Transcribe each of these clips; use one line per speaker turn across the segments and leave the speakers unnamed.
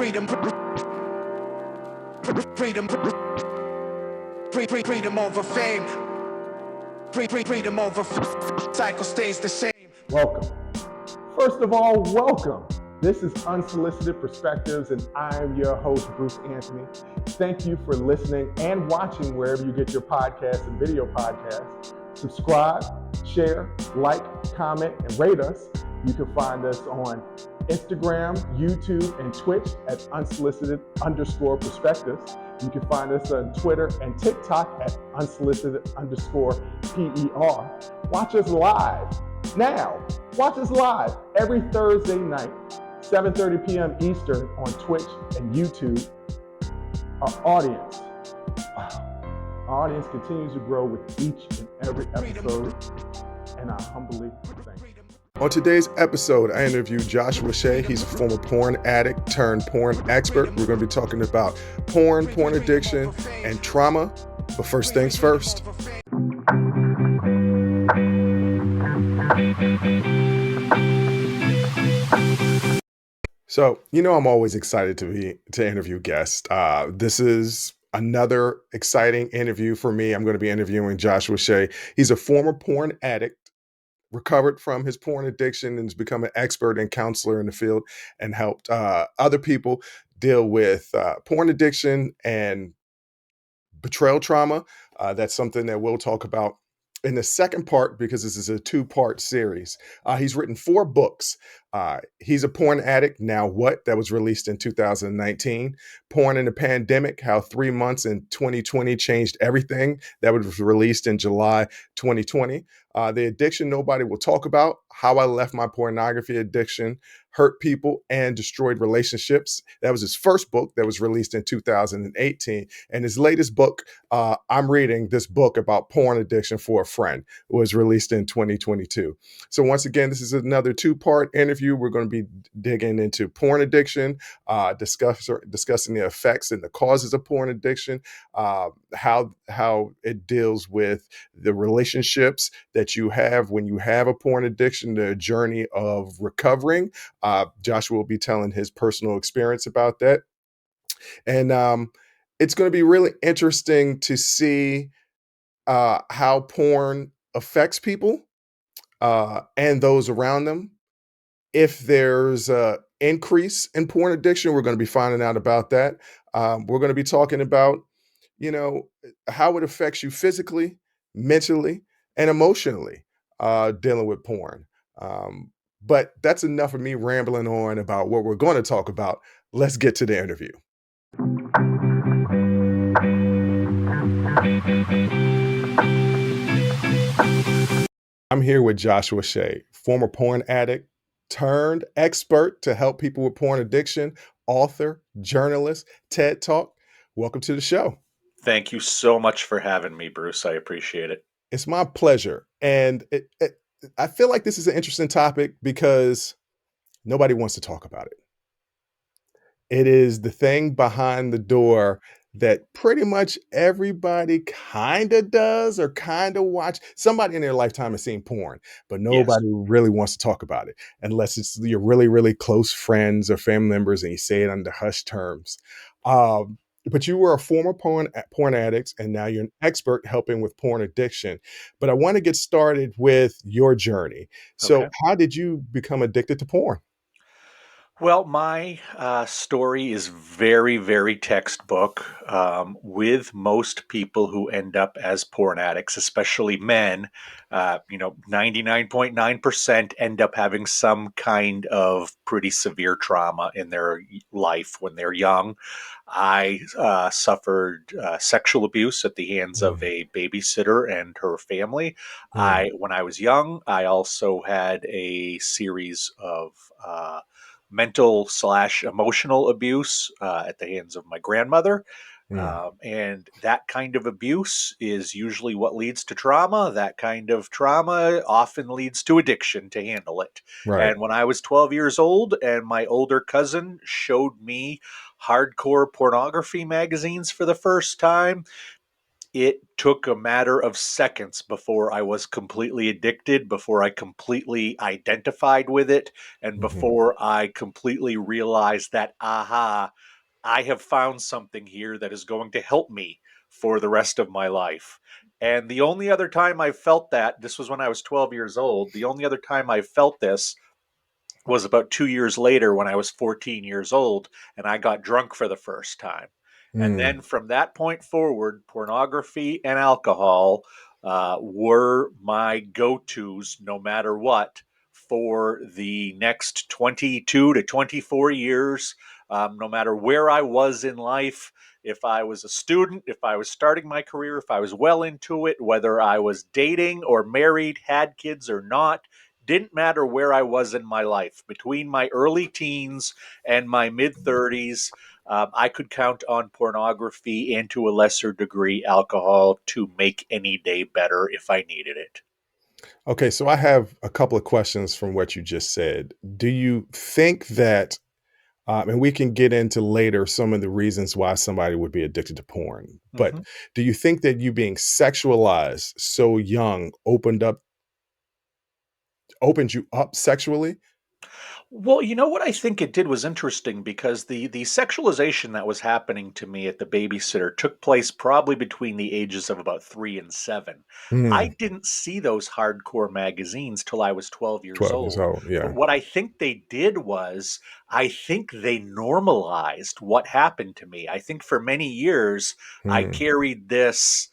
freedom, freedom over fame, freedom over cycle stays the same.
Welcome. First of all, welcome. This is Unsolicited Perspectives, and I'm your host, Bruce Anthony. Thank you for listening and watching wherever you get your podcasts and video podcasts. Subscribe, share, like, comment, and rate us. You can find us on Instagram, YouTube, and Twitch at unsolicited_perspectives. You can find us on Twitter and TikTok at unsolicited_PER. Watch us live. Now, watch us live every Thursday night, 7:30 p.m. Eastern on Twitch and YouTube. Our audience continues to grow with each and every episode, and I humbly thank you.
On today's episode, I interviewed Joshua Shea. He's a former porn addict turned porn expert. We're going to be talking about porn addiction, and trauma. But first things first. So, I'm always excited to interview guests. This is another exciting interview for me. I'm going to be interviewing Joshua Shea. He's a former porn addict, recovered from his porn addiction, and has become an expert and counselor in the field, and helped other people deal with porn addiction and betrayal trauma. That's something that we'll talk about in the second part, because this is a two-part series. He's written 4 books. He's a Porn Addict, Now What? That was released in 2019. Porn in the Pandemic, How 3 months in 2020 Changed Everything. That was released in July 2020. The Addiction Nobody Will Talk About, How I Left My Pornography Addiction, Hurt People, and Destroyed Relationships. That was his first book that was released in 2018. And his latest book, I'm reading this book about porn addiction for a friend, was released in 2022. So once again, this is another 2-part interview. We're going to be digging into porn addiction, discussing the effects and the causes of porn addiction, how it deals with the relationships that you have when you have a porn addiction, the journey of recovering. Joshua will be telling his personal experience about that. And it's going to be really interesting to see how porn affects people and those around them. If there's an increase in porn addiction, we're going to be finding out about that. We're going to be talking about, how it affects you physically, mentally, and emotionally dealing with porn. But that's enough of me rambling on about what we're going to talk about. Let's get to the interview. I'm here with Joshua Shea, former porn addict turned expert to help people with porn addiction, author, journalist, TED Talk. Welcome to the show.
Thank you so much for having me, Bruce. I appreciate it.
It's my pleasure. And I feel like this is an interesting topic because nobody wants to talk about it. It is the thing behind the door that pretty much everybody kind of does or kind of watch. Somebody in their lifetime has seen porn, but nobody really wants to talk about it unless it's your really, really close friends or family members and you say it under hushed terms. But you were a former porn addict, and now you're an expert helping with porn addiction. But I want to get started with your journey. So How did you become addicted to porn?
Well, my story is very, very textbook. With most people who end up as porn addicts, especially men, 99.9% end up having some kind of pretty severe trauma in their life when they're young. I suffered sexual abuse at the hands of a babysitter and her family. When I was young, I also had a series of mental/emotional abuse at the hands of my grandmother. And that kind of abuse is usually what leads to trauma. That kind of trauma often leads to addiction to handle it.
Right.
And when I was 12 years old and my older cousin showed me hardcore pornography magazines for the first time, it took a matter of seconds before I was completely addicted, before I completely identified with it, and
Mhm.
before I completely realized that, aha, I have found something here that is going to help me for the rest of my life. And the only other time I felt that, this was when I was 12 years old, the only other time I felt this was about 2 years later when I was 14 years old and I got drunk for the first time. And then
Mm.
from that point forward, pornography and alcohol were my go tos no matter what for the next 22 to 24 years, no matter where I was in life. If I was a student, if I was starting my career, if I was well into it, whether I was dating or married, had kids or not, didn't matter where I was in my life. Between my early teens and my mid 30s, I could count on pornography and to a lesser degree alcohol to make any day better if I needed it.
Okay, so I have a couple of questions from what you just said. Do you think that, and we can get into later some of the reasons why somebody would be addicted to porn, but
Mhm.
do you think that you being sexualized so young opened you up sexually?
Well, you know what I think it did was interesting because the sexualization that was happening to me at the babysitter took place probably between the ages of about 3 and 7. I
Mm,
didn't see those hardcore magazines till I was 12 years
12 years
old.
old.
But
Yeah.
what I think they did was, I think they normalized what happened to me. I think for many years I
Mm,
carried this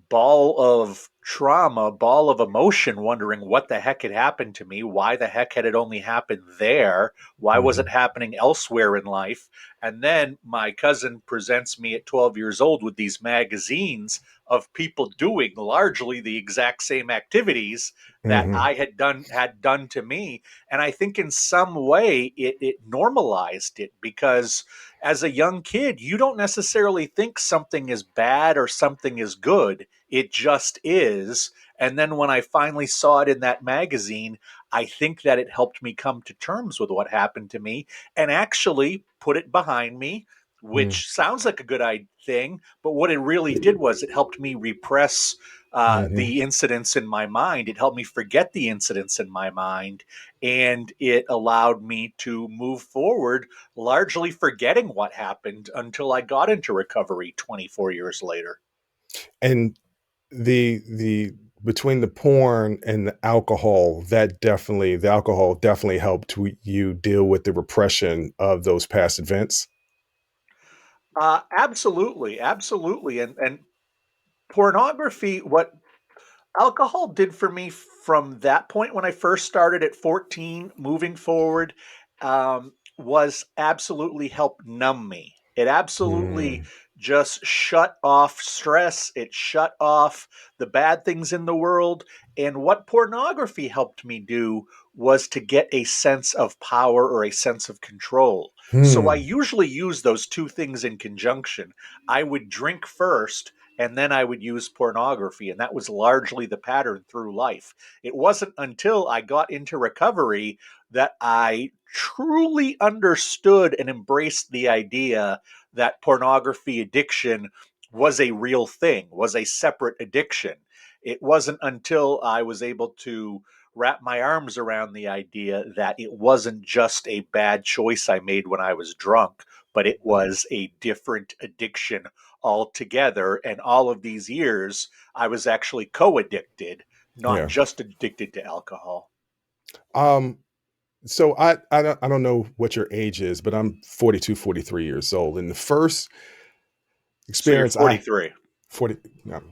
ball of trauma, ball of emotion, wondering what the heck had happened to me. Why the heck had it only happened there? Why was it
mhm,
happening elsewhere in life? And then my cousin presents me at 12 years old with these magazines of people doing largely the exact same activities that
mhm,
I had done to me. And I think in some way it normalized it because as a young kid, you don't necessarily think something is bad or something is good. It just is. And then when I finally saw it in that magazine, I think that it helped me come to terms with what happened to me and actually put it behind me,
mm,
which sounds like a good thing. But what it really did was it helped me repress
mhm.
the incidents in my mind. It helped me forget the incidents in my mind. And it allowed me to move forward largely forgetting what happened until I got into recovery 24 years later.
And the between the porn and the alcohol definitely helped you deal with the repression of those past events.
Absolutely, absolutely, and pornography. What alcohol did for me from that point when I first started at 14, moving forward, was absolutely help numb me. It absolutely
Mm,
just shut off stress. It shut off the bad things in the world. And what pornography helped me do was to get a sense of power or a sense of control. So I
hmm,
usually use those two things in conjunction. I would drink first and then I would use pornography. And that was largely the pattern through life. It wasn't until I got into recovery that I truly understood and embraced the idea that pornography addiction was a real thing, was a separate addiction. It wasn't until I was able to wrap my arms around the idea that it wasn't just a bad choice I made when I was drunk, but it was a different addiction altogether. And all of these years, I was actually co addicted, not
yeah.
just addicted to alcohol.
Um, so I don't know what your age is, but I'm 42, 43 years old. And the first
So you're
experience I
43.
40 no,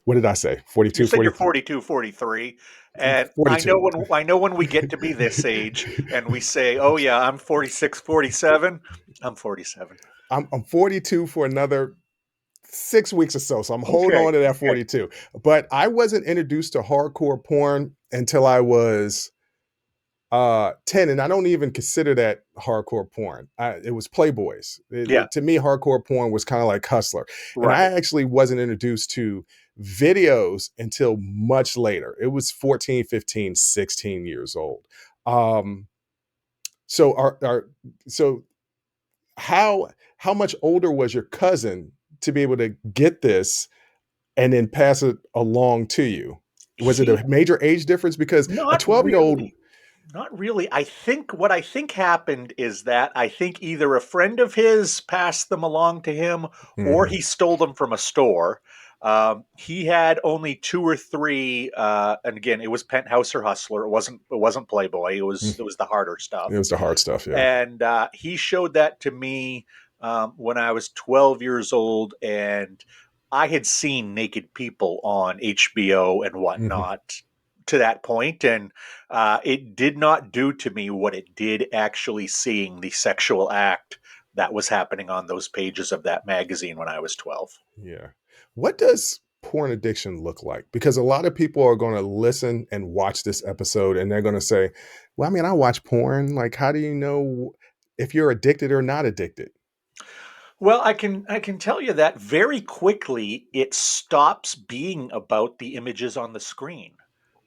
what did I say?
You
42,
said you're
40,
42, 43. And
42.
I know when we get to be this age and we say, oh yeah, I'm 46, 47, I'm 47.
I'm 42 for another 6 weeks or so. So I'm holding
Okay.
on to that
Okay.
42. But I wasn't introduced to hardcore porn until I was 10, and I don't even consider that hardcore porn. It was Playboys.
Yeah.
To me, hardcore porn was kind of like Hustler. And I
Right.
actually wasn't introduced to videos until much later. It was 14, 15, 16 years old. Um, so so how how much older was your cousin to be able to get this and then pass it along to you. Was it
He
a major age difference? Because a
Not
12-year-old.
really. Not really. What I think happened is that I think either a friend of his passed them along to him or
Mhm,
he stole them from a store. He had only two or three, and again, it was Penthouse or Hustler. It wasn't Playboy. It was
mm.
it was the harder
It
stuff.
was the hard stuff, yeah.
And he showed that to me when I was 12 years old, and I had seen naked people on HBO and
Mhm.
whatnot to that point, and it did not do to me what it did actually seeing the sexual act that was happening on those pages of that magazine when I was 12.
Yeah. What does porn addiction look like? Because a lot of people are going to listen and watch this episode and they're going to say, well, I mean, I watch porn. Like, how do you know if you're addicted or not addicted?
Well, I can tell you that very quickly it stops being about the images on the screen.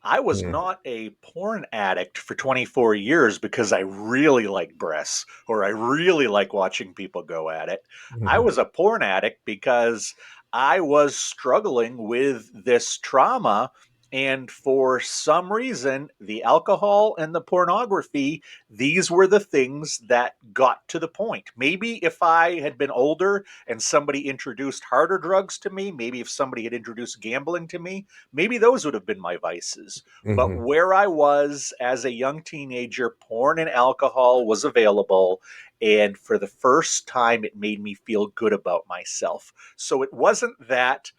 I was
Mm,
not a porn addict for 24 years because I really like breasts or I really like watching people go at it. I
mhm,
was a porn addict because I was struggling with this trauma, and for some reason the alcohol and the pornography, these were the things that got to the point. Maybe if I had been older and somebody introduced harder drugs to me, maybe if somebody had introduced gambling to me, maybe those would have been my vices. But
mhm,
where I was as a young teenager, porn and alcohol was available. And for the first time, it made me feel good about myself. So it wasn't that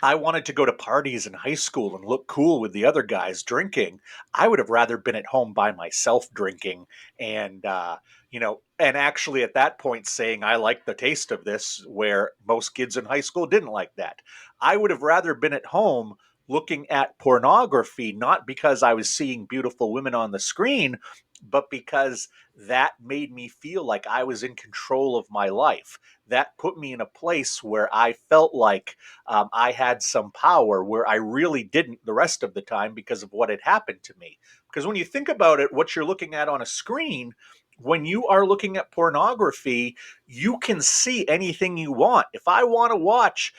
I wanted to go to parties in high school and look cool with the other guys drinking. I would have rather been at home by myself drinking, and and actually at that point saying I like the taste of this, where most kids in high school didn't like that. I would have rather been at home looking at pornography, not because I was seeing beautiful women on the screen, but because that made me feel like I was in control of my life. That put me in a place where I felt like I had some power where I really didn't the rest of the time because of what had happened to me. Because when you think about it, what you're looking at on a screen, when you are looking at pornography, you can see anything you want. If I want to watch,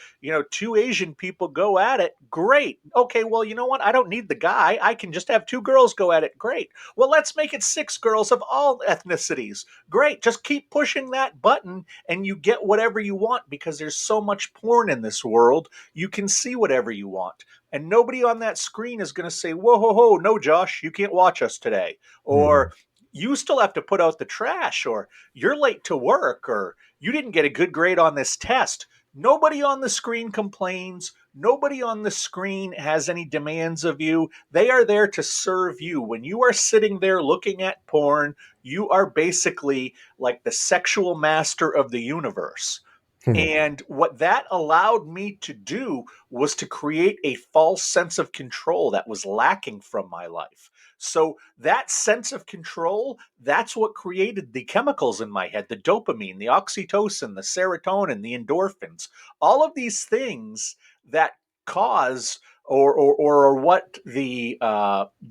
two Asian people go at it, great. Okay, well, you know what? I don't need the guy. I can just have two girls go at it. Great. Well, let's make it six girls of all ethnicities. Great. Just keep pushing that button and you get whatever you want because there's so much porn in this world. You can see whatever you want. And nobody on that screen is going to say, whoa, ho, ho, no, Josh, you can't watch us today. Or
mhm,
you still have to put out the trash, or you're late to work, or you didn't get a good grade on this test. Nobody on the screen complains. Nobody on the screen has any demands of you. They are there to serve you. When you are sitting there looking at porn, you are basically like the sexual master of the universe.
mhm,
And what that allowed me to do was to create a false sense of control that was lacking from my life. So, that sense of control, that's what created the chemicals in my head, the dopamine, the oxytocin, the serotonin, the endorphins, all of these things that cause or what the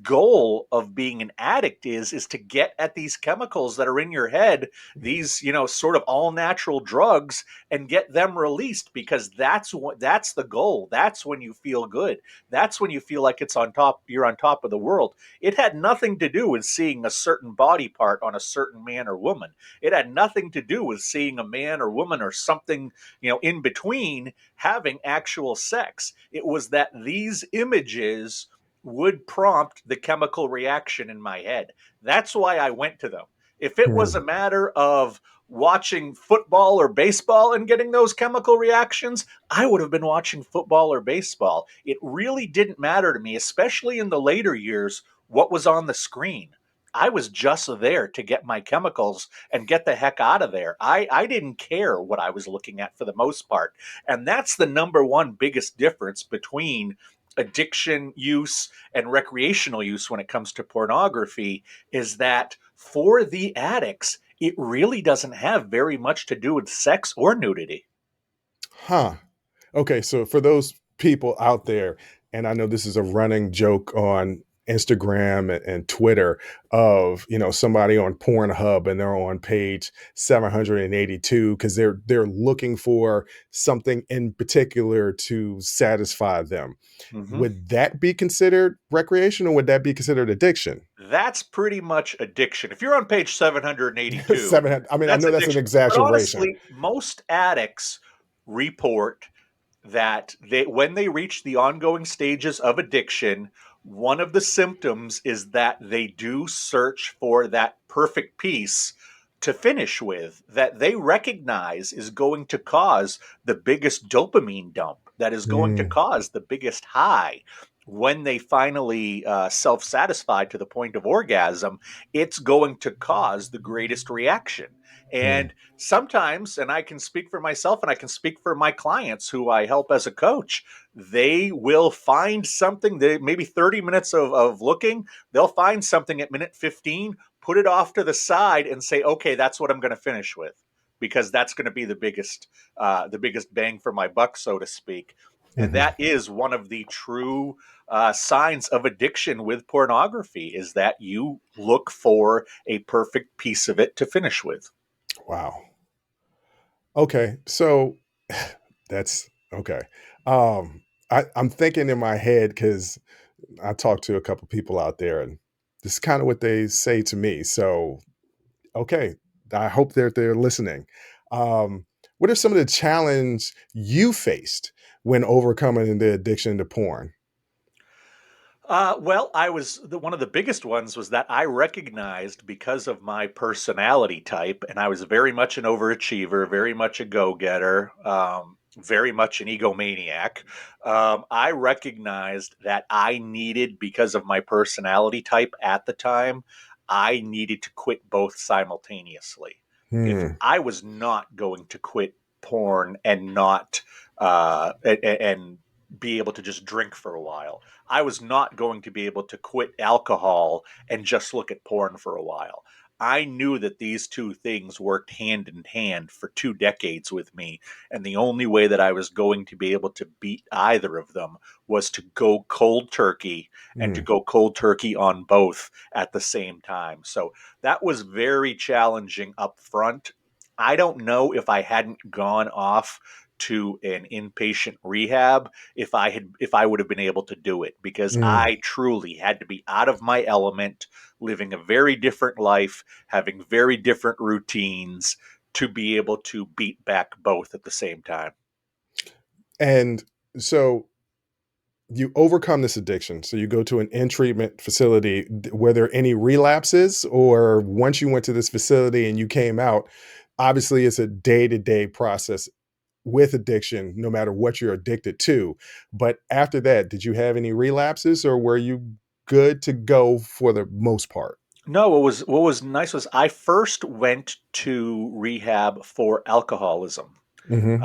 goal of being an addict is to get at these chemicals that are in your head, these sort of all natural drugs, and get them released, because that's the goal. That's when you feel good. That's when you feel like you're on top of the world. It had nothing to do with seeing a certain body part on a certain man or woman. It had nothing to do with seeing a man or woman or something in between having actual sex. It was that these images would prompt the chemical reaction in my head. That's why I went to them. If it was
mhm,
a matter of watching football or baseball and getting those chemical reactions, I would have been watching football or baseball. It really didn't matter to me, especially in the later years, what was on the screen. I was just there to get my chemicals and get the heck out of there. I didn't care what I was looking at for the most part. And that's the number one biggest difference between addiction use and recreational use when it comes to pornography, is that for the addicts, it really doesn't have very much to do with sex or nudity.
huh. Okay, so for those people out there, and I know this is a running joke on Instagram and Twitter of, somebody on Pornhub and they're on page 782 because they're looking for something in particular to satisfy them.
Hmm.
Would that be considered recreation or would that be considered addiction?
That's pretty much addiction. If you're on page 782,
700. I mean, I
that's
know that's an
addiction. But
exaggeration.
honestly, most addicts report that when they reach the ongoing stages of addiction, one of the symptoms is that they do search for that perfect piece to finish with that they recognize is going to cause the biggest dopamine dump, that is going to
Mm,
cause the biggest high. When they finally self-satisfy to the point of orgasm, it's going to cause the greatest reaction.
mm,
And sometimes, and I can speak for myself and I can speak for my clients who I help as a coach, they will find something, that maybe 30 minutes of looking, they'll find something at minute 15, put it off to the side and say, okay, that's what I'm going to finish with, because that's going to be the biggest bang for my buck, so to speak. And
mhm.
that is one of the true signs of addiction with pornography, is that you look for a perfect piece of it to finish with.
Wow. Okay. So that's okay. I'm thinking in my head because I talked to a couple people out there and this is kind of what they say to me. So, okay. I hope that they're listening. Um, what are some of the challenge you faced when overcoming the addiction to porn?
Well, one of the biggest ones was that I recognized, because of my personality type, and I was very much an overachiever, very much a go-getter, very much an egomaniac. I recognized that I needed, because of my personality type at the time, I needed to quit both simultaneously. If
Hmm.
I was not going to quit porn and not and be able to just drink for a while, I was not going to be able to quit alcohol and just look at porn for a while. I knew that these two things worked hand in hand for 2 decades with me. And the only way that I was going to be able to beat either of them was to go cold turkey, and to
Hmm.
go cold turkey on both at the same time. So that was very challenging up front. I don't know if I hadn't gone off to an inpatient rehab, if I would have been able to do it, because
Hmm.
I truly had to be out of my element, living a very different life, having very different routines, to be able to beat back both at the same time.
And so you overcome this addiction. So you go to an in treatment facility. Were there any relapses, or once you went to this facility and you came out, obviously it's a day to day process with addiction, no matter what you're addicted to. But after that, did you have any relapses or were you good to go for the most part?
No, what was nice was I first went to rehab for alcoholism.
Hmm.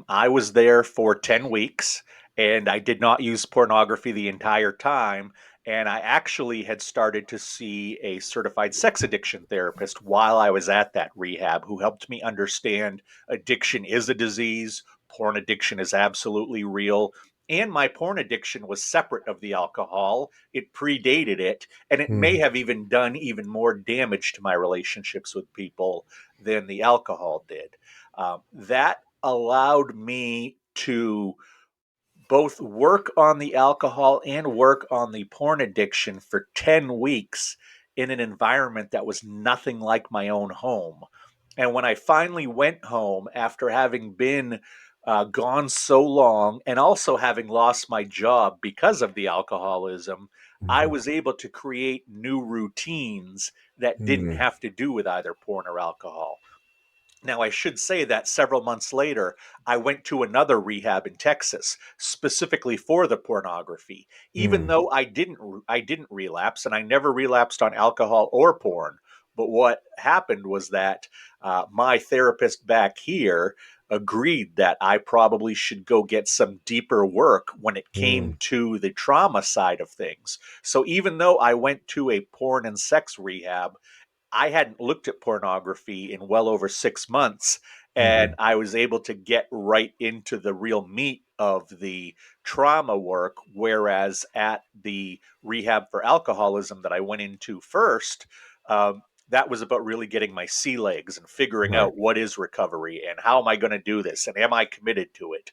I was there for 10 weeks, and I did not use pornography the entire time. And I actually had started to see a certified sex addiction therapist while I was at that rehab, who helped me understand addiction is a disease, porn addiction is absolutely real. And my porn addiction was separate of the alcohol. It predated it, and it may have even done even more damage to my relationships with people than the alcohol did. That allowed me to both work on the alcohol and work on the porn addiction for 10 weeks in an environment that was nothing like my own home. And when I finally went home, after having been gone so long and also having lost my job because of the alcoholism, I
Hmm.
was able to create new routines that didn't
Hmm.
have to do with either porn or alcohol. Now, I should say that several months later, I went to another rehab in Texas specifically for the pornography. Even
Hmm.
though I didn't relapse, and I never relapsed on alcohol or porn. But what happened was that my therapist back here agreed that I probably should go get some deeper work when it came
Hmm.
to the trauma side of things. So even though I went to a porn and sex rehab, I hadn't looked at pornography in well over 6 months, and
Hmm.
I was able to get right into the real meat of the trauma work. Whereas at the rehab for alcoholism that I went into first, that was about really getting my sea legs and figuring
Right.
out what is recovery and how am I going to do this and am I committed to it.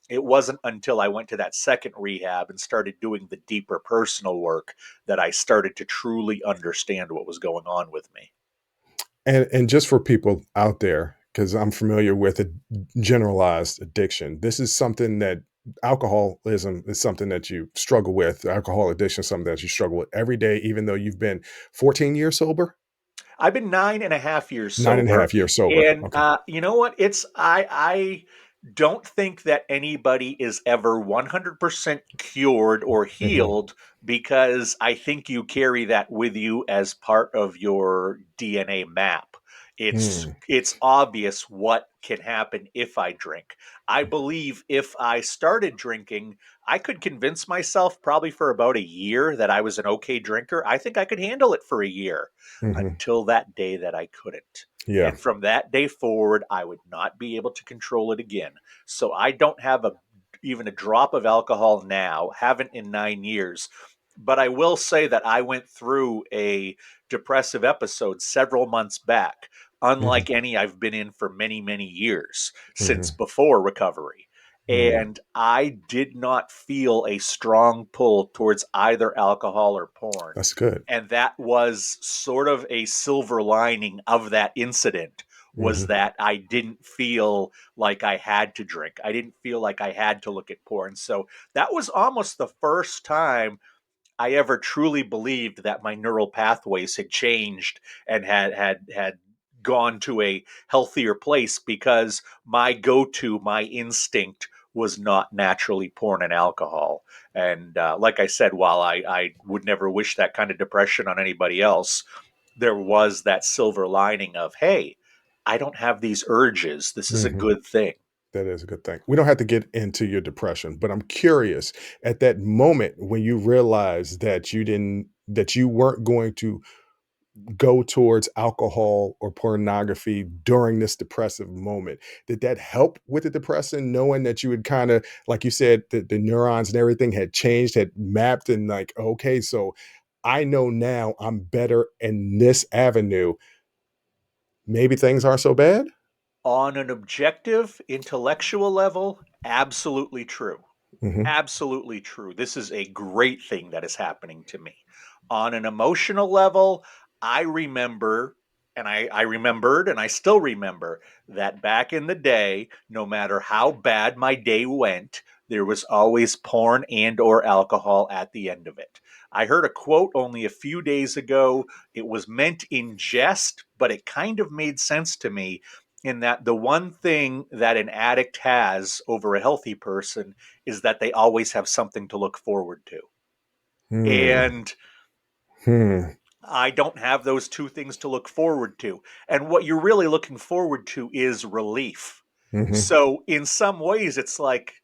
It wasn't until I went to that second rehab and started doing the deeper personal work that I started to truly understand what was going on with me.
And just for people out there, because I'm familiar with a generalized addiction, this is something that alcoholism is something that you struggle with. Alcohol addiction is something that you struggle with every day, even though you've been 14 years sober,
I've been 9.5 years
nine and a
sober,
half years sober.
and
Okay.
you know what? I don't think that anybody is ever 100% cured or
Hmm.
healed, because I think you carry that with you as part of your DNA map.
Hmm.
It's obvious what can happen if I drink. I believe if I started drinking, I could convince myself probably for about a year that I was an okay drinker. I think I could handle it for a year
Hmm.
until that day that I couldn't.
Yeah.
And from that day forward, I would not be able to control it again. So I don't have even a drop of alcohol now, haven't in 9 years. But I will say that I went through a depressive episode several months back,
Hmm.
unlike any I've been in for many, many years since
Hmm.
before recovery.
Hmm.
And I did not feel a strong pull towards either alcohol or porn.
That's good.
And that was sort of a silver lining of that incident, was
Hmm.
that I didn't feel like I had to drink. I didn't feel like I had to look at porn. So that was almost the first time I ever truly believed that my neural pathways had changed and had gone to a healthier place, because my go-to, my instinct was not naturally porn and alcohol. And like I said, while I would never wish that kind of depression on anybody else, there was that silver lining of, hey, I don't have these urges. This is a
Hmm.
good thing.
That is a good thing. We don't have to get into your depression, but I'm curious at that moment when you realized that you weren't going to go towards alcohol or pornography during this depressive moment. Did that help with the depression, knowing that you had kind of, like you said, the neurons and everything had changed, had mapped, and like, okay, so I know now I'm better in this avenue. Maybe things aren't so bad.
On an objective, intellectual level, absolutely true.
Hmm.
Absolutely true. This is a great thing that is happening to me. On an emotional level, I remember, and I remembered, and I still remember that back in the day, no matter how bad my day went, there was always porn and or alcohol at the end of it. I heard a quote only a few days ago. It was meant in jest, but it kind of made sense to me, in that the one thing that an addict has over a healthy person is that they always have something to look forward to.
Hmm.
And
Hmm.
I don't have those two things to look forward to. And what you're really looking forward to is relief.
Hmm.
So, in some ways, it's like,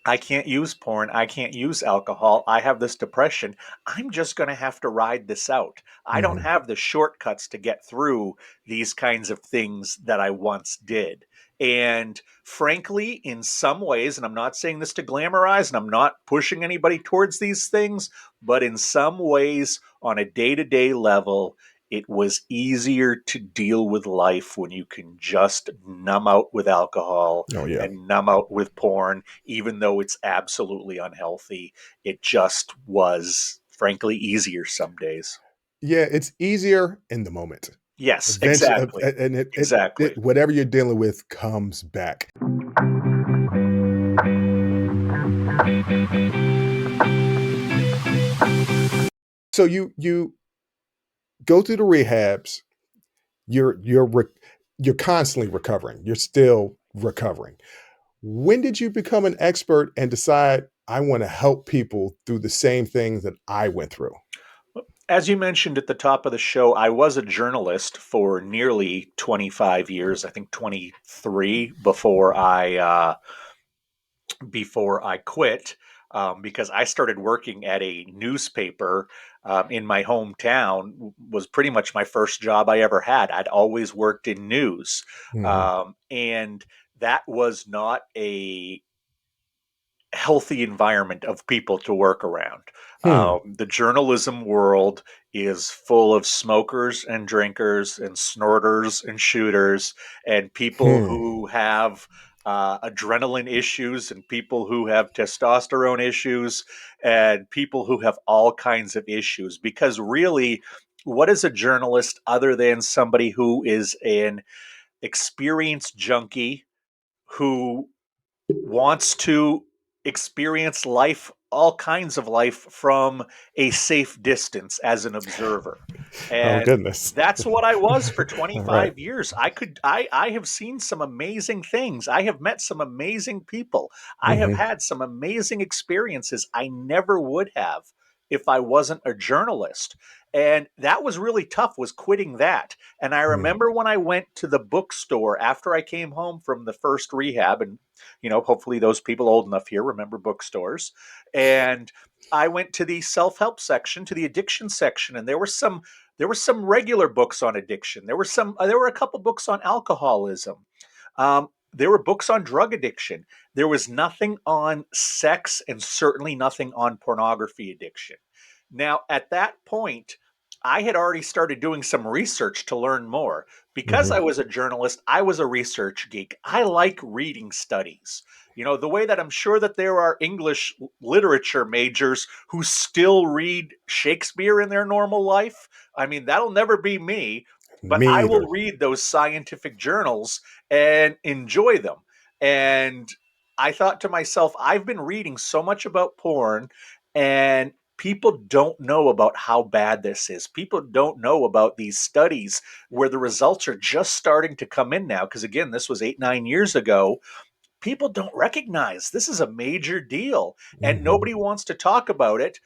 I can't use porn. I can't use alcohol. I have this depression. I'm just going to have to ride this out. I don't
Hmm.
have the shortcuts to get through these kinds of things that I once did. And frankly, in some ways, and I'm not saying this to glamorize, and I'm not pushing anybody towards these things, but in some ways, on a day to day level, it was easier to deal with life when you can just numb out with alcohol
Oh yeah.
and numb out with porn, even though it's absolutely unhealthy. It just was, frankly, easier some days.
Yeah, it's easier in the moment.
Yes,
Eventually,
exactly.
and
Exactly.
whatever you're dealing with comes back. So you go through the rehabs. You're constantly recovering. You're still recovering. When did you become an expert and decide I want to help people through the same things that I went through?
As you mentioned at the top of the show, I was a journalist for nearly 25 years, I think 23 before I quit, because I started working at a newspaper in my hometown. Was pretty much my first job I ever had. I'd always worked in news,
Hmm.
and that was not a healthy environment of people to work around.
Hmm.
The journalism world is full of smokers and drinkers and snorters and shooters and people
Hmm.
who have adrenaline issues and people who have testosterone issues and people who have all kinds of issues. Because really, what is a journalist other than somebody who is an experienced junkie who wants to experience life, all kinds of life, from a safe distance as an observer?
Oh
And
goodness.
that's what I was for
All right.
25 years. I have seen some amazing things. I have met some amazing people. I have
Hmm.
had some amazing experiences I never would have if I wasn't a journalist. And that was really tough, was quitting that. And I
Hmm.
remember when I went to the bookstore after I came home from the first rehab, and hopefully those people old enough here remember bookstores. And I went to the self-help section, to the addiction section, and there were some regular books on addiction. There were a couple books on alcoholism. There were books on drug addiction. There was nothing on sex and certainly nothing on pornography addiction. Now, at that point, I had already started doing some research to learn more. Because I
Hmm.
was a journalist, I was a research geek. I like reading studies. The way that I'm sure that there are English literature majors who still read Shakespeare in their normal life. I mean, that'll never be me, but
Me
I will
either.
read those scientific journals and enjoy them. And I thought to myself, I've been reading so much about porn, and people don't know about how bad this is. People don't know about these studies where the results are just starting to come in now. Because again, this was 8, 9 years ago. People don't recognize this is a major deal and
Hmm.
nobody wants to talk about it.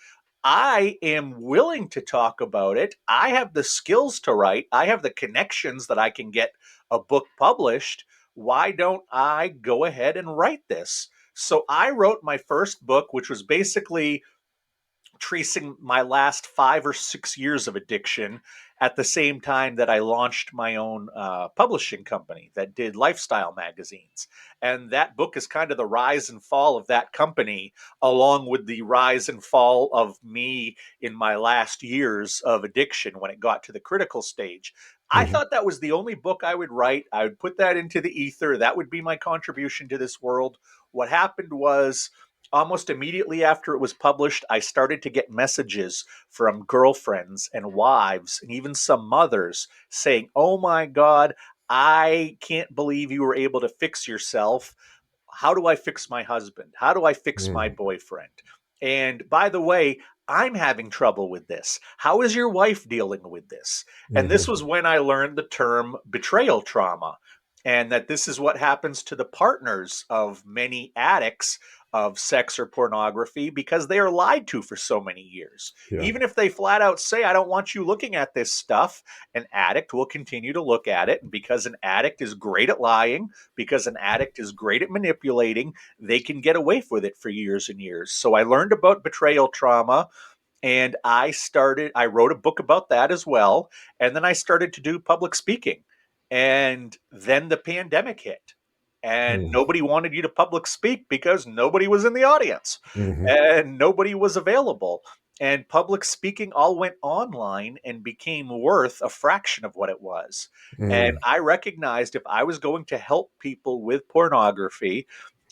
I am willing to talk about it. I have the skills to write, I have the connections that I can get a book published. Why don't I go ahead and write this? So I wrote my first book, which was basically tracing my last 5 or 6 years of addiction at the same time that I launched my own publishing company that did lifestyle magazines. And that book is kind of the rise and fall of that company, along with the rise and fall of me in my last years of addiction when it got to the critical stage. I
Hmm.
thought that was the only book I would write. I would put that into the ether. That would be my contribution to this world. What happened was, almost immediately after it was published, I started to get messages from girlfriends and wives and even some mothers saying, "Oh my God, I can't believe you were able to fix yourself. How do I fix my husband? How do I fix my
Hmm.
boyfriend? And by the way, I'm having trouble with this. How is your wife dealing with this?" And
Hmm.
this was when I learned the term betrayal trauma, and that this is what happens to the partners of many addicts of sex or pornography because they are lied to for so many years.
Yeah.
Even if they flat out say, "I don't want you looking at this stuff," an addict will continue to look at it. And because an addict is great at lying, because an addict is great at manipulating, they can get away with it for years and years. So I learned about betrayal trauma, and I wrote a book about that as well. And then I started to do public speaking. And then the pandemic hit. And nobody wanted you to public speak because nobody was in the audience
Hmm.
and nobody was available. And public speaking all went online and became worth a fraction of what it was. And
Hmm.
I recognized if I was going to help people with pornography,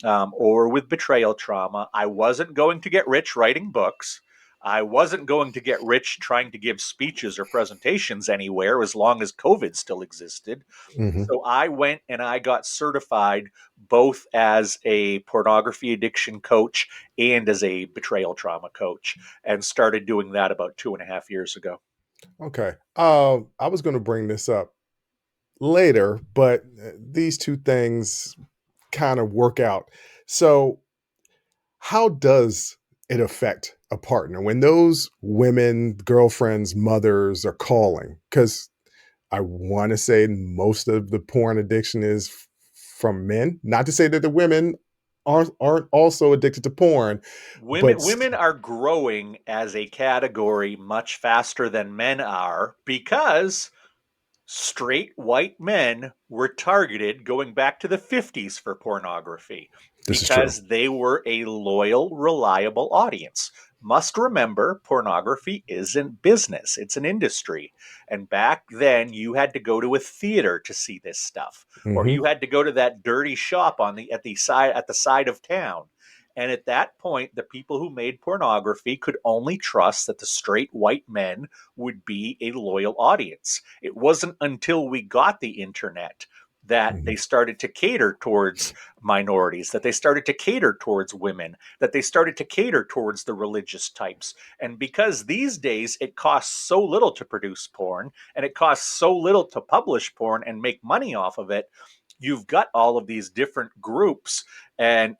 or with betrayal trauma, I wasn't going to get rich writing books. I wasn't going to get rich trying to give speeches or presentations anywhere as long as COVID still existed.
Hmm.
So I went and I got certified both as a pornography addiction coach and as a betrayal trauma coach, and started doing that about 2.5 years ago.
Okay. I was going to bring this up later, but these two things kind of work out. So, how does it affect a partner when those women, girlfriends, mothers are calling? Because I want to say most of the porn addiction is from men. Not to say that the women aren't also addicted to porn,
Women
but
women are growing as a category much faster than men are because straight white men were targeted going back to the 50s for pornography
This is true.
because they were a loyal, reliable audience. Must remember, pornography isn't business, it's an industry. And back then, you had to go to a theater to see this stuff, or
Hmm.
you had to go to that dirty shop on the side of town. And at that point, the people who made pornography could only trust that the straight white men would be a loyal audience. It wasn't until we got the internet that
Hmm.
they started to cater towards minorities, that they started to cater towards women, that they started to cater towards the religious types. And because these days it costs so little to produce porn and it costs so little to publish porn and make money off of it, you've got all of these different groups and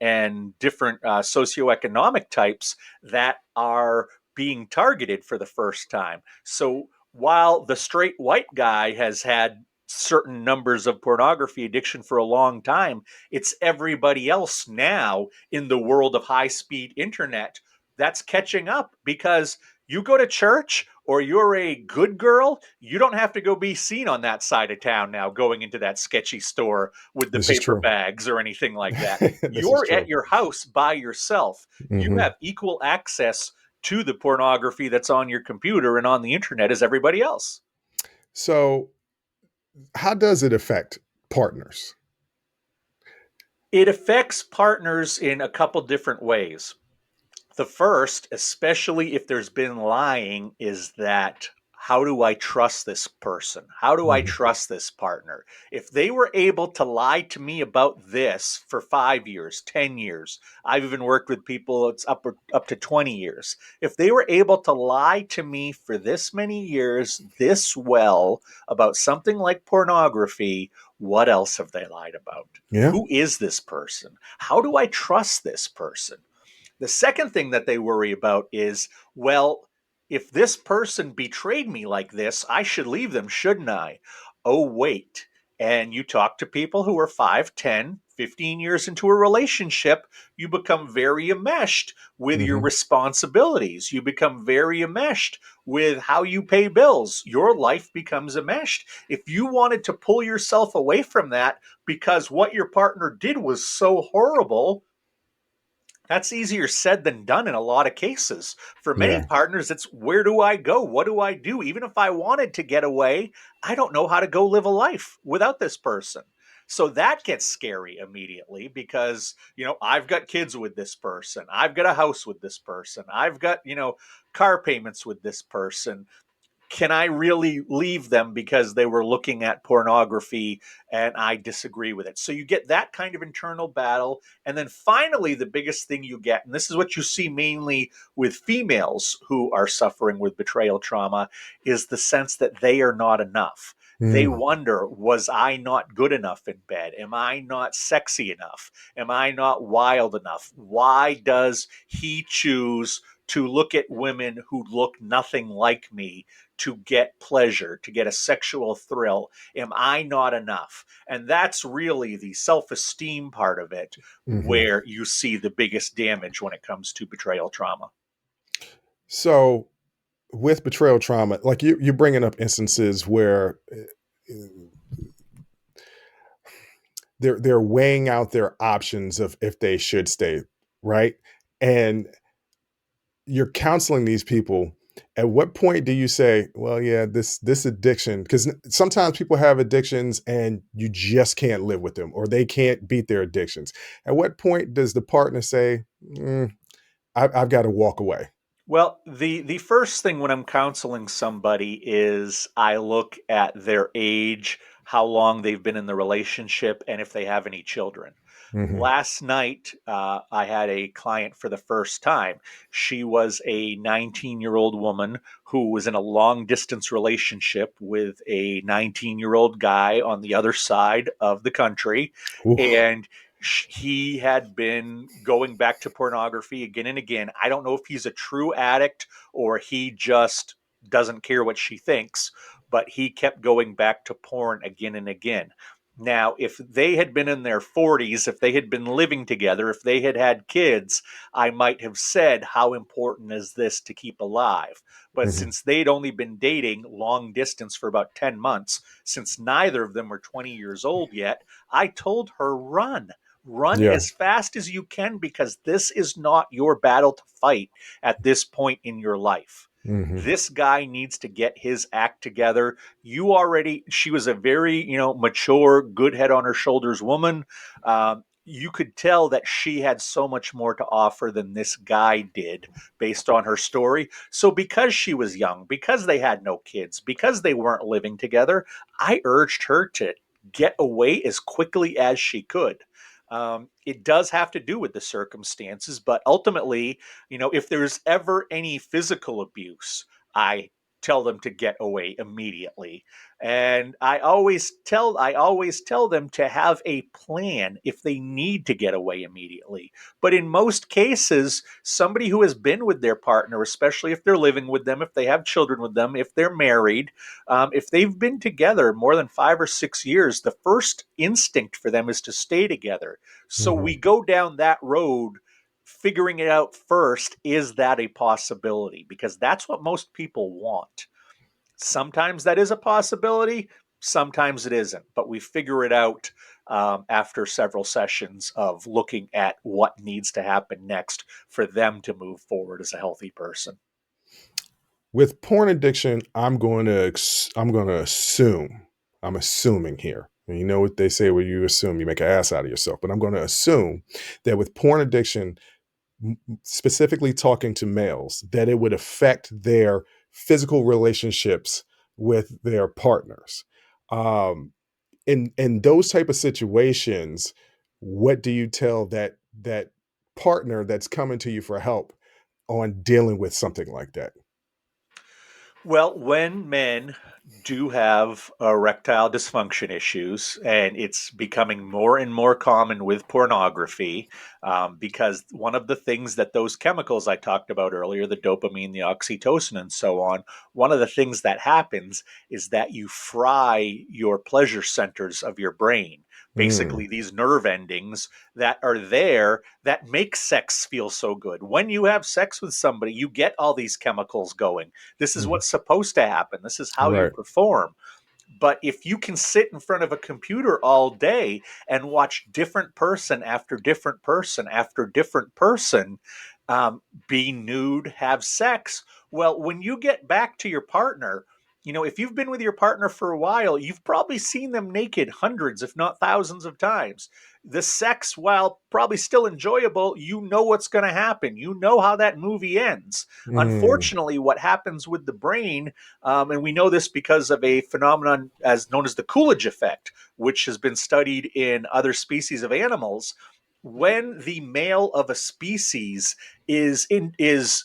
different socioeconomic types that are being targeted for the first time. So while the straight white guy has had certain numbers of pornography addiction for a long time, it's everybody else now in the world of high speed internet that's catching up because you go to church or you're a good girl, you don't have to go be seen on that side of town now going into that sketchy store with the
This is
paper
true.
bags or anything like that.
This is
You're at
true.
your house by yourself. You
Hmm.
have equal access to the pornography that's on your computer and on the internet as everybody else.
So, how does it affect partners?
It affects partners in a couple different ways. The first, especially if there's been lying, is that how do I trust this person? How do I
Hmm.
trust this partner? If they were able to lie to me about this for 5 years, 10 years, I've even worked with people it's up to 20 years. If they were able to lie to me for this many years, this well, about something like pornography, what else have they lied about?
Yeah.
Who is this person? How do I trust this person? The second thing that they worry about is, well, if this person betrayed me like this, I should leave them, shouldn't I? Oh, wait. And you talk to people who are 5, 10, 15 years into a relationship, you become very enmeshed with your
Hmm.
responsibilities. You become very enmeshed with how you pay bills. Your life becomes enmeshed. If you wanted to pull yourself away from that because what your partner did was so horrible, that's easier said than done in a lot of cases. For many
Yeah.
partners, it's where do I go? What do I do? Even if I wanted to get away, I don't know how to go live a life without this person. So that gets scary immediately because, I've got kids with this person. I've got a house with this person. I've got, car payments with this person. Can I really leave them because they were looking at pornography and I disagree with it? So you get that kind of internal battle. And then finally, the biggest thing you get, and this is what you see mainly with females who are suffering with betrayal trauma, is the sense that they are not enough. They
Mm.
wonder, was I not good enough in bed? Am I not sexy enough? Am I not wild enough? Why does he choose to look at women who look nothing like me to get pleasure, to get a sexual thrill? Am I not enough? And that's really the self esteem part of it
Hmm.
where you see the biggest damage when it comes to betrayal trauma.
So, with betrayal trauma, like you're bringing up instances where they're weighing out their options of if they should stay, right? And you're counseling these people. At what point do you say, well, yeah, this addiction, because sometimes people have addictions and you just can't live with them or they can't beat their addictions. At what point does the partner say, I've got to walk away?
Well, the first thing when I'm counseling somebody is I look at their age, how long they've been in the relationship, and if they have any children.
Hmm.
Last night, I had a client for the first time. She was a 19-year-old woman who was in a long distance relationship with a 19-year-old guy on the other side of the country.
Oof.
And he had been going back to pornography again and again. I don't know if he's a true addict or he just doesn't care what she thinks, but he kept going back to porn again and again. Now, if they had been in their 40s, if they had been living together, if they had had kids, I might have said, how important is this to keep alive? But
Hmm.
since they'd only been dating long distance for about 10 months, since neither of them were 20 years old yet, I told her, run. Run
Yeah.
as fast as you can because this is not your battle to fight at this point in your life.
Hmm.
This guy needs to get his act together. She was a very, mature, good head on her shoulders woman. You could tell that she had so much more to offer than this guy did based on her story. So, because she was young, because they had no kids, because they weren't living together, I urged her to get away as quickly as she could. It does have to do with the circumstances, but ultimately, if there's ever any physical abuse, I tell them to get away immediately. And I always tell them to have a plan if they need to get away immediately. But in most cases, somebody who has been with their partner, especially if they're living with them, if they have children with them, if they're married, if they've been together more than 5 or 6 years, the first instinct for them is to stay together. So
Hmm.
we go down that road figuring it out first. Is that a possibility? Because that's what most people want. Sometimes that is a possibility, sometimes it isn't, but we figure it out after several sessions of looking at what needs to happen next for them to move forward as a healthy person.
With porn addiction, I'm going to assume. I'm assuming here. And you know what they say when you assume you make an ass out of yourself, but I'm going to assume that with porn addiction, specifically talking to males, that it would affect their physical relationships with their partners. Um, in those type of situations, what do you tell that partner that's coming to you for help on dealing with something like that?
Well, when men do have erectile dysfunction issues, and it's becoming more and more common with pornography, because one of the things that those chemicals I talked about earlier, the dopamine, the oxytocin, and so on, one of the things that happens is that you fry your pleasure centers of your brain.
Mm,
Basically, these nerve endings that are there that make sex feel so good. When you have sex with somebody, you get all these chemicals going. This is
mhm.
what's supposed to happen. This is how you
Right.
perform. But if you can sit in front of a computer all day and watch different person after different person after different person um, be nude, have sex, well, when you get back to your partner, if you've been with your partner for a while, you've probably seen them naked hundreds, if not thousands of times. The sex, while probably still enjoyable, you know what's going to happen. You know how that movie ends.
Mm,
Unfortunately, what happens with the brain, and we know this because of a phenomenon as known as the Coolidge effect, which has been studied in other species of animals. When the male of a species is in is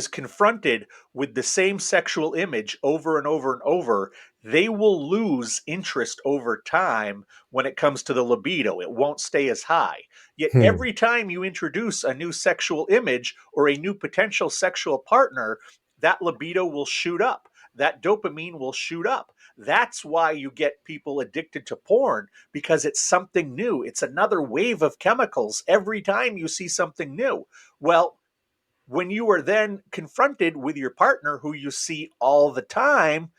confronted with the same sexual image over and over and over, they will lose interest over time when it comes to the libido. It won't stay as high. Yet
hmm,
every time you introduce a new sexual image or a new potential sexual partner, that libido will shoot up. That dopamine will shoot up. That's why you get people addicted to porn, because it's something new. It's another wave of chemicals every time you see something new. Well, when you are then confronted with your partner who you see all the time,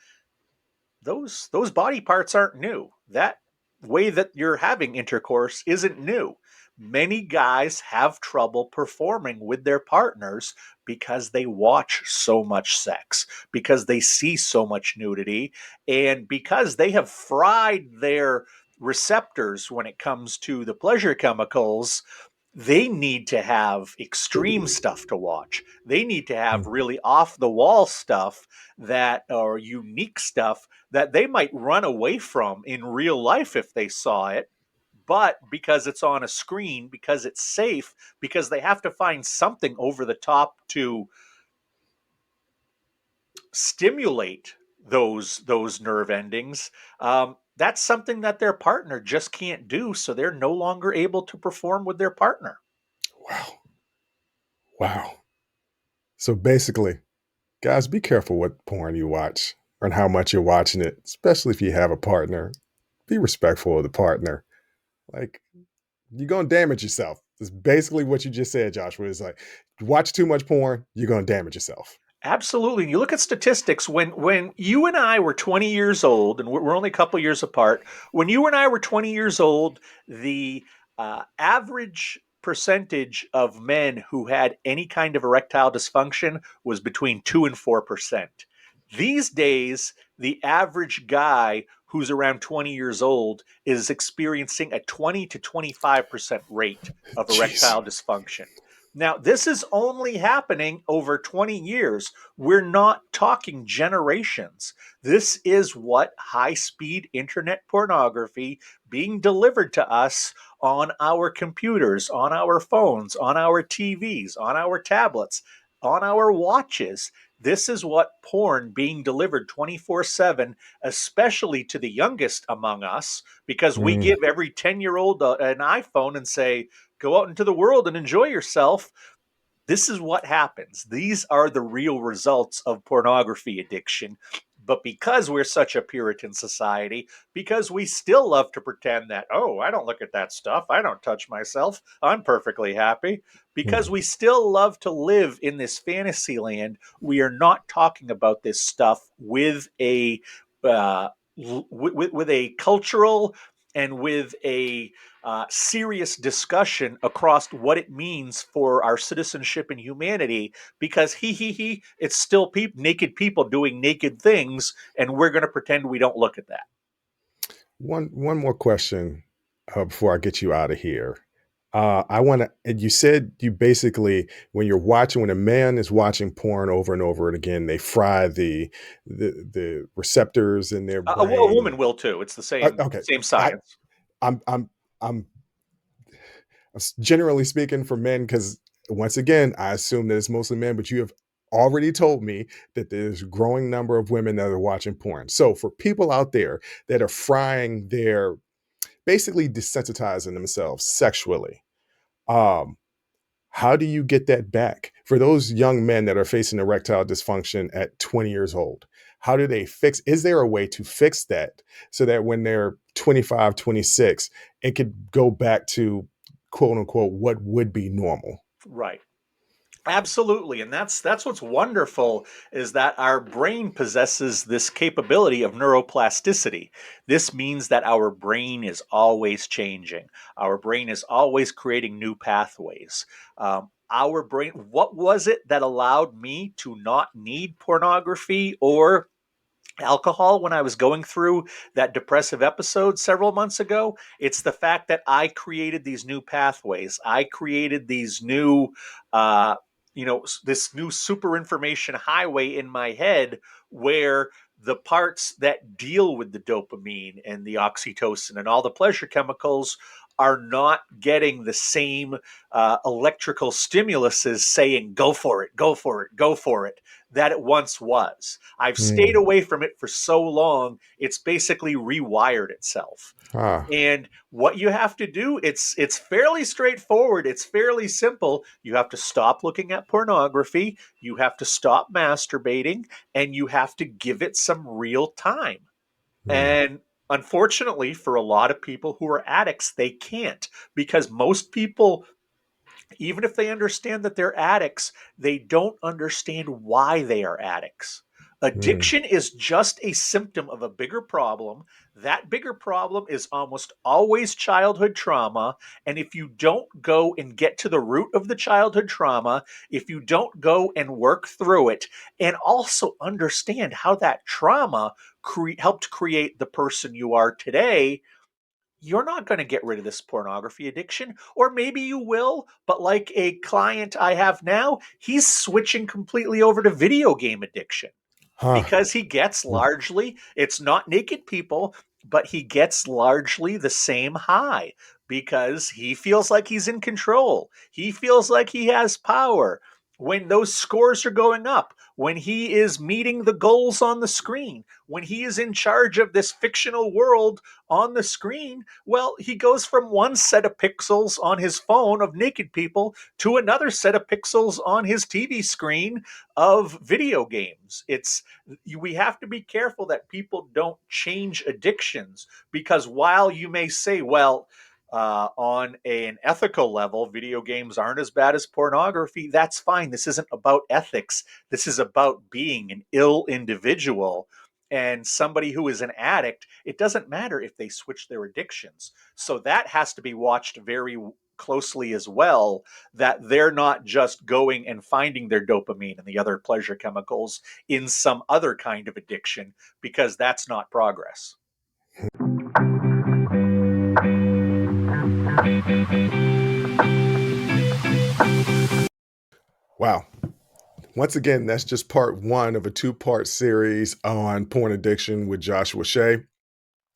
those body parts aren't new. That way that you're having intercourse isn't new. Many guys have trouble performing with their partners because they watch so much sex, because they see so much nudity, and because they have fried their receptors when it comes to the pleasure chemicals. They need to have extreme stuff to watch. They need to have
hmm.
really off the wall stuff that or unique stuff that they might run away from in real life if they saw it. But because it's on a screen, because it's safe, because they have to find something over the top to stimulate those nerve endings, that's something that their partner just can't do. So they're no longer able to perform with their partner.
Wow. Wow. So basically, guys, be careful what porn you watch and how much you're watching it, especially if you have a partner. Be respectful of the partner. Like, you're gonna damage yourself. It's basically what you just said, Joshua. It's like, watch too much porn, you're gonna damage yourself.
Absolutely. You look at statistics when you and I were 20 years old, and we're only a couple years apart. When you and I were 20 years old, the average percentage of men who had any kind of erectile dysfunction was between 2 and 4%. These days, the average guy who's around 20 years old is experiencing a 20 to 25% rate of
Jeez.
erectile dysfunction. Now, this is only happening over 20 years. We're not talking generations. This is what high speed internet pornography being delivered to us on our computers, on our phones, on our TVs, on our tablets, on our watches. This is what porn being delivered 24/7, especially to the youngest among us, because we
Mm,
give every 10-year-old an iPhone and say, go out into the world and enjoy yourself. This is what happens. These are the real results of pornography addiction. But because we're such a Puritan society, because we still love to pretend that, oh, I don't look at that stuff, I don't touch myself, I'm perfectly happy, because
mm,
we still love to live in this fantasy land, we are not talking about this stuff with a uh, with a cultural and with a serious discussion across what it means for our citizenship and humanity, because it's still naked people doing naked things, and we're going to pretend we don't look at that.
one more question before I get you out of here. I want to. And you said you basically, when you're watching, when a man is watching porn over and over and again, they fry the receptors in their
A woman
brain.
will too. It's the same
Okay,
same
I,
science.
I'm generally speaking for men, because once again, I assume that it's mostly men, but you have already told me that there's a growing number of women that are watching porn. So for people out there that are frying their, basically desensitizing themselves sexually, um, how do you get that back? For those young men that are facing erectile dysfunction at 20 years old, how do they fix? Is there a way to fix that so that when they're 25, 26, it could go back to quote unquote what would be normal?
Right. Absolutely. And that's what's wonderful, is that our brain possesses this capability of neuroplasticity. This means that our brain is always changing. Our brain is always creating new pathways. Our brain, what was it that allowed me to not need pornography or alcohol when I was going through that depressive episode several months ago? It's the fact that I created these new pathways. I created these new, uh, this new super information highway in my head, where the parts that deal with the dopamine and the oxytocin and all the pleasure chemicals are not getting the same electrical stimuluses saying, go for it, go for it, go for it, that it once was. I've stayed
Mm.
away from it for so long, it's basically rewired itself.
Ah.
And what you have to do, it's fairly straightforward, it's fairly simple. You have to stop looking at pornography, you have to stop masturbating, and you have to give it some real time.
Mm.
And unfortunately, for a lot of people who are addicts, they can't, because most people, even if they understand that they're addicts, they don't understand why they are addicts.
Mm.
Addiction is just a symptom of a bigger problem. That bigger problem is almost always childhood trauma. And if you don't go and get to the root of the childhood trauma, if you don't go and work through it, and also understand how that trauma helped create the person you are today, you're not going to get rid of this pornography addiction. Or maybe you will, but like a client I have now, he's switching completely over to video game addiction,
Huh.
because he gets
Mm.
largely, it's not naked people, but he gets largely the same high, because he feels like he's in control. He feels like he has power. When those scores are going up, when he is meeting the goals on the screen, when he is in charge of this fictional world on the screen, well, he goes from one set of pixels on his phone of naked people to another set of pixels on his TV screen of video games. We have to be careful that people don't change addictions, because while you may say, well, on an ethical level, video games aren't as bad as pornography. That's fine. This isn't about ethics. This is about being an ill individual and somebody who is an addict. It doesn't matter if they switch their addictions. So that has to be watched very closely as well, that they're not just going and finding their dopamine and the other pleasure chemicals in some other kind of addiction, because that's not progress.
Wow. Once again, that's just part one of a two-part series on porn addiction with Joshua Shea.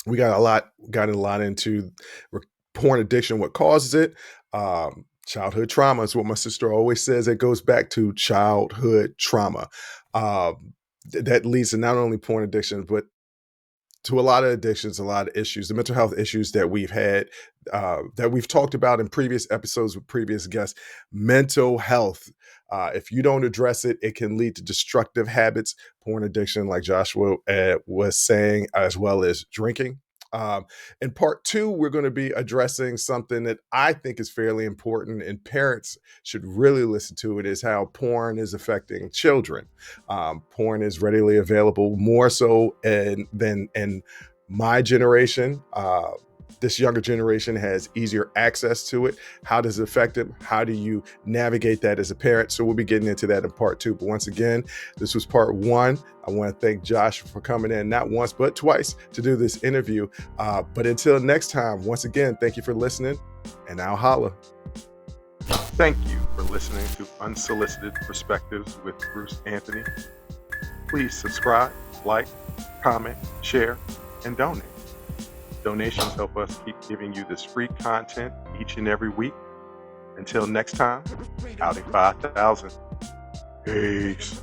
We got a lot into porn addiction, what causes it. Childhood trauma is what my sister always says. It goes back to childhood trauma. That leads to not only porn addiction, but to a lot of addictions, a lot of issues, the mental health issues that we've had, that we've talked about in previous episodes with previous guests. Mental health, if you don't address it, it can lead to destructive habits, porn addiction, like Joshua was saying, as well as drinking. In part two, we're going to be addressing something that I think is fairly important and parents should really listen to. It is how porn is affecting children. Porn is readily available, more so than in my generation. This younger generation has easier access to it. How does it affect them? How do you navigate that as a parent? So we'll be getting into that in part two. But once again, this was part one. I want to thank Josh for coming in not once, but twice to do this interview. But until next time, once again, thank you for listening, and I'll holla.
Thank you for listening to Unsolicited Perspectives with Bruce Anthony. Please subscribe, like, comment, share, and donate. Donations help us keep giving you this free content each and every week. Until next time, outing 5,000. Peace.